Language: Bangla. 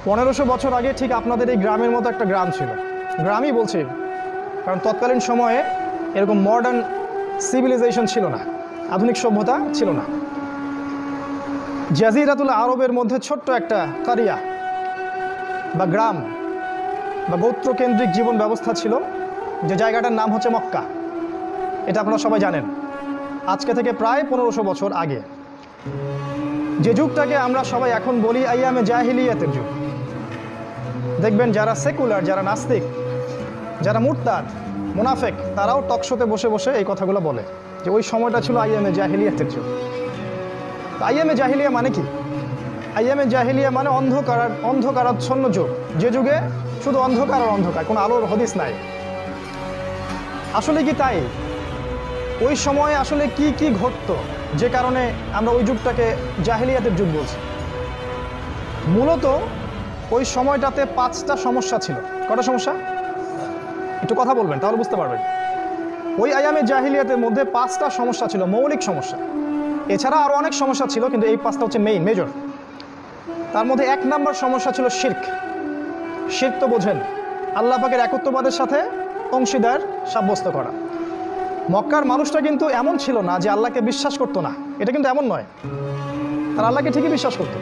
1500 বছর আগে ঠিক আপনাদের এই গ্রামের মতো একটা গ্রাম ছিল। গ্রামই বলছি, কারণ তৎকালীন সময়ে এরকম মডার্ন সিভিলাইজেশন ছিল না, আধুনিক সভ্যতা ছিল না। জাজিরাতুল আরবের মধ্যে ছোট্ট একটা কারিয়া বা গ্রাম বা গোত্রকেন্দ্রিক জীবন ব্যবস্থা ছিল, যে জায়গাটার নাম হচ্ছে মক্কা। এটা আপনারা সবাই জানেন। আজকে থেকে প্রায় 1500 বছর আগে, যে যুগটাকে আমরা সবাই এখন বলি আইয়ামে জাহিলিয়াতের যুগ। দেখবেন যারা সেকুলার, যারা নাস্তিক, যারা মুরতাদ, মুনাফেক, তারাও টকশোতে বসে বসে এই কথাগুলো বলে যে ওই সময়টা ছিল আইয়ামে জাহিলিয়াতের যুগ। আইয়ামে জাহিলিয়া মানে কি? আইয়ামে জাহিলিয়া মানে অন্ধকারাচ্ছন্ন যুগ, যে যুগে শুধু অন্ধকার আর অন্ধকার, কোনো আলোর হদিস নাই। আসলে কি তাই? ওই সময় আসলে কি কি ঘটতো যে কারণে আমরা ওই যুগটাকে জাহিলিয়াতের যুগ বলছি? মূলত ওই সময়টাতে 5টা সমস্যা ছিল। কটা সমস্যা? একটু কথা বলবেন তাহলে বুঝতে পারবেন। ওই আইয়ামে জাহিলিয়াতের মধ্যে 5টা সমস্যা ছিল, মৌলিক সমস্যা। এছাড়া আরও অনেক সমস্যা ছিল, কিন্তু এই 5টা হচ্ছে মেজর। তার মধ্যে 1 নম্বর সমস্যা ছিল শিরক। শিরক তো বোঝেন, আল্লাহ পাকের একত্ববাদের সাথে অংশীদার সাব্যস্ত করা। মক্কার মানুষটা কিন্তু এমন ছিল না যে আল্লাহকে বিশ্বাস করতো না, এটা কিন্তু এমন নয়। তারা আল্লাহকে ঠিকই বিশ্বাস করতো।